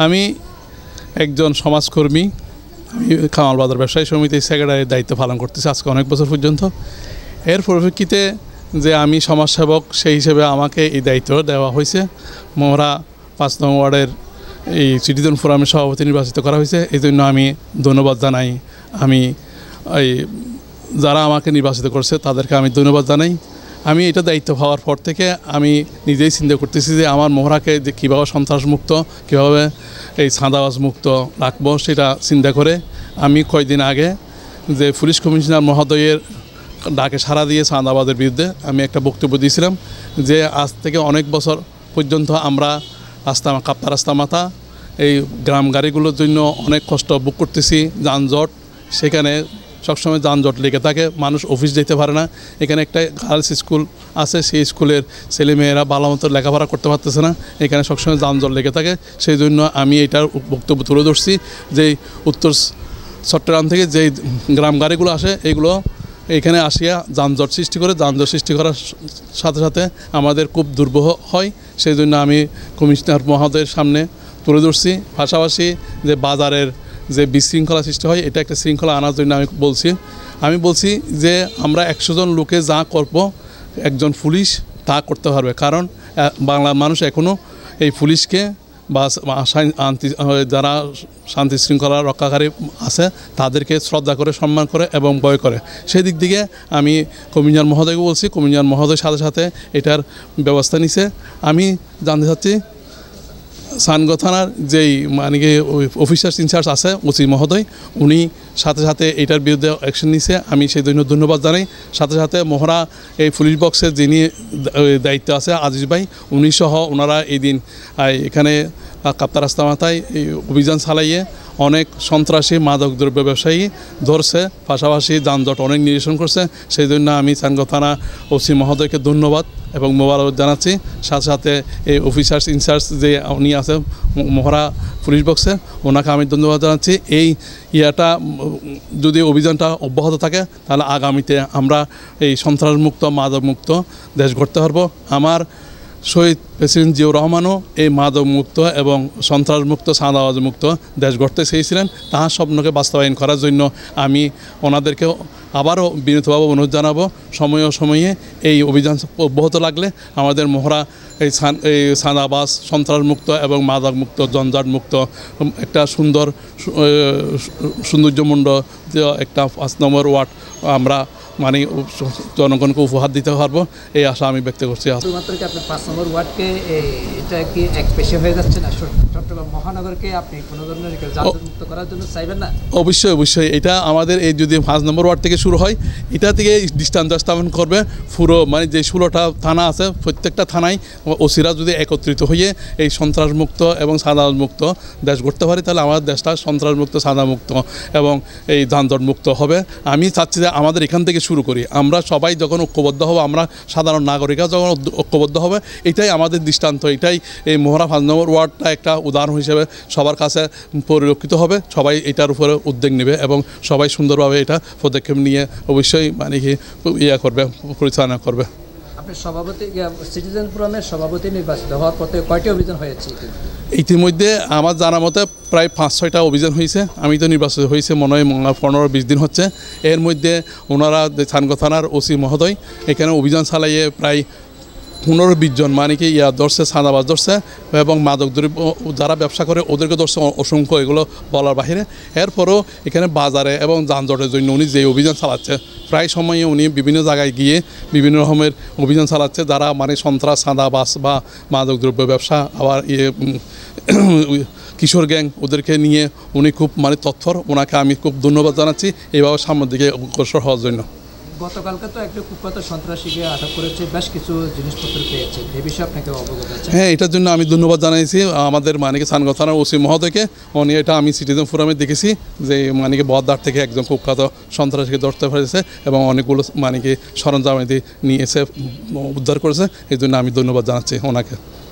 আমি একজন সমাজকর্মী, আমি কামাল বাজার ব্যবসায়ী সমিতির সেক্রেটারির দায়িত্ব পালন করতেছি আজকে অনেক বছর পর্যন্ত। এর পরিপ্রেক্ষিতে যে আমি সমাজসেবক সেই হিসেবে আমাকে এই দায়িত্ব দেওয়া হয়েছে। মহড়া 5 নং ওয়ার্ডের এই সিটিজেন ফোরামের সভাপতি নির্বাচিত করা হয়েছে, এই জন্য আমি ধন্যবাদ জানাই। আমি এই যারা আমাকে নির্বাচিত করছে তাদেরকে আমি ধন্যবাদ জানাই। আমি এটা দায়িত্ব পাওয়ার পর থেকে আমি নিজেই চিন্তা করতেছি যে আমার মহড়াকে যে কীভাবে সন্ত্রাসমুক্ত, কীভাবে এই চাঁদাবাজ মুক্ত রাখবো সেটা চিন্তা করে আমি কয়েকদিন আগে যে পুলিশ কমিশনার মহোদয়ের ডাকে সাড়া দিয়ে চাঁদাবাজের বিরুদ্ধে আমি একটা বক্তব্য দিয়েছিলাম যে আজ থেকে অনেক বছর পর্যন্ত আমরা কাপ্তা রাস্তা মাথা এই গ্রাম গাড়িগুলোর জন্য অনেক কষ্ট ভোগ করতেছি, যানজট, সেখানে সবসময় যানজট লেগে থাকে, মানুষ অফিস যেতে পারে না। এখানে একটা গার্লস স্কুল আছে, সেই স্কুলের ছেলেমেয়েরা ভালো মতো লেখাপড়া করতে পারতেছে না, এখানে সবসময় যানজট লেগে থাকে। সেই জন্য আমি এটার বক্তব্য তুলে ধরছি যে উত্তর চট্টগ্রাম থেকে যেই গ্রাম গাড়িগুলো আসে এগুলো এখানে আসিয়া যানজট সৃষ্টি করে, যানজট সৃষ্টি করার সাথে সাথে আমাদের খুব দুর্বহ হয়। সেই জন্য আমি কমিশনার মহোদয়ের সামনে তুলে ধরছি। পাশাপাশি যে বাজারের যে বিশৃঙ্খলা সৃষ্টি হয় এটা একটা শৃঙ্খলা আনার জন্য আমি বলছি যে আমরা 100 জন লোকে যা করব একজন পুলিশ তা করতে পারবে, কারণ বাংলার মানুষ এখনও এই পুলিশকে বা যারা শান্তি শৃঙ্খলা রক্ষাকারী আছে তাদেরকে শ্রদ্ধা করে, সম্মান করে এবং ভয় করে। সেই দিক থেকে আমি কমিশনার মহোদয়কে বলছি, কমিশনার মহোদয়ের সাথে সাথে এটার ব্যবস্থা নিছে। আমি জানতে চাচ্ছি সানগো থানার যেই মানে কি অফিসার ইনচার্জ আছে ওসি মহোদয়, উনি সাথে সাথে এটার বিরুদ্ধে অ্যাকশন নিছে, আমি সেই জন্য ধন্যবাদ জানাই। সাথে সাথে মহড়া এই পুলিশ বক্সের যিনি দায়িত্ব আছে আজিজ ভাই, উনি সহ ওনারা এই দিন এখানে কাপ্তা রাস্তা মাথায় এই অভিযান চালাইয়ে অনেক সন্ত্রাসী মাদক দ্রব্য ব্যবসায়ী ধরছে, পাশাপাশি যানজট অনেক নিরসন করছে। সেই জন্য আমি সানগো থানা ওসি মহোদয়কে ধন্যবাদ এবং মোবারক জানাচ্ছি। সাথে সাথে এই অফিসার্স ইনচার্জ যে উনি আছে মহড়া পুলিশ বক্সে, ওনাকে আমি ধন্যবাদ জানাচ্ছি। এই যদি অভিযানটা অব্যাহত থাকে তাহলে আগামীতে আমরা এই সন্ত্রাসমুক্ত মাদকমুক্ত দেশ গড়তে পারবো। আমার শহীদ প্রেসিডেন্ট জিয়াউর রহমানও এই মাদকমুক্ত এবং সন্ত্রাসমুক্ত চাঁদাবাজমুক্ত দেশ গড়তে চেয়েছিলেন। তাহার স্বপ্নকে বাস্তবায়ন করার জন্য আমি ওনাদেরকে আবারও বিনীতভাবে অনুরোধ জানাবো, সময়ে এই অভিযান অব্যাহত লাগলে আমাদের মহড়া এই চাঁদাবাজ, সন্ত্রাসমুক্ত এবং মাদকমুক্ত, জঞ্জাটমুক্ত একটা সৌন্দর্যমণ্ড একটা 5 নম্বর ওয়ার্ড আমরা মানে জনগণকে উপহার দিতে পারবো, এই আশা আমি ব্যক্ত করছি। শুধুমাত্র কি আপনার 5 নম্বর ওয়ার্ডকে এটা কি এক পেশে হয়ে যাচ্ছে না? চট্টগ্রাম মহানগরকে আপনি কোনো ধরনের যানজটমুক্ত করার জন্য চাইবেন না? অবশ্যই এটা আমাদের এই যদি 5 নম্বর ওয়ার্ড থেকে শুরু হয়, এটা থেকে দৃষ্টান্ত স্থাপন করবে পুরো মানে যে 16টা থানা আছে, প্রত্যেকটা থানায় ওসিরা যদি একত্রিত হয়ে এই সন্ত্রাসমুক্ত এবং চাঁদামুক্ত দেশ গড়তে পারি, তাহলে আমাদের দেশটা সন্ত্রাসমুক্ত, চাঁদামুক্ত এবং এই যানজটমুক্ত হবে। আমি চাচ্ছি যে আমাদের এখান থেকে শুরু করি, আমরা সবাই যখন ঐক্যবদ্ধ হব, আমরা সাধারণ নাগরিকরা যখন ঐক্যবদ্ধ হবে, এটাই আমাদের দৃষ্টান্ত, এটাই এই মহড়া 5 নম্বর ওয়ার্ডটা একটা উদাহরণ হিসেবে সবার কাছে পরিলক্ষিত হবে। সবাই এটার উপরে উদ্যোগ নেবে এবং সবাই সুন্দরভাবে এটা পদক্ষেপ নিয়ে অবশ্যই মানে কি করবে, পরিচালনা করবে। আপনি সভাপতি সিটিজেন ফোরামের সভাপতি নির্বাচিত হওয়ার পর থেকে অভিযান হয়েছে? ইতিমধ্যে আমার জানা মতে প্রায় 5-6টা অভিযান হয়েছে। আমি তো নির্বাচিত হয়েছে মনে হয় 15-20 দিন হচ্ছে। এর মধ্যে ওনারা সানগো থানার ওসি মহোদয় এখানে অভিযান চালাইয়ে প্রায় 15-20 জন মানে কি ধরছে, চাঁদাবাজ ধরছে এবং মাদক দ্রব্য যারা ব্যবসা করে ওদেরকে ধরছে অসংখ্য, এগুলো বলার বাহিরে। এরপরও এখানে বাজারে এবং যানজটের জন্য উনি যে অভিযান চালাচ্ছে, প্রায় সময়ে উনি বিভিন্ন জায়গায় গিয়ে বিভিন্ন রকমের অভিযান চালাচ্ছে, যারা মানে সন্ত্রাস, চাঁদাবাজ বা মাদক দ্রব্য ব্যবসা, আবার কিশোর গ্যাং, ওদেরকে নিয়ে উনি খুব মানে তৎপর। ওনাকে আমি খুব ধন্যবাদ জানাচ্ছি এইভাবে সামনের দিকে অগ্রসর হওয়ার জন্য। গতকালকে তো একটা কুখ্যাত সন্ত্রাসীকে আটক করেছে, বেশ কিছু জিনিসপত্র পেয়েছে, এই বিষয়ে আপনাকে অবগত আছেন? হ্যাঁ, এটার জন্য আমি ধন্যবাদ জানাইছি আমাদের মানিকে সানগো থানার ওসি মহোদয়কে। উনি এটা আমি সিটিজেন ফোরামে দেখেছি যে মানিকে বহদ্দার থেকে একজন কুখ্যাত সন্ত্রাসীকে ধরতে পেরেছে এবং অনেকগুলো মানিকে সরঞ্জামাদি নিয়ে এসে উদ্ধার করেছে, এই জন্য আমি ধন্যবাদ জানাচ্ছি ওনাকে।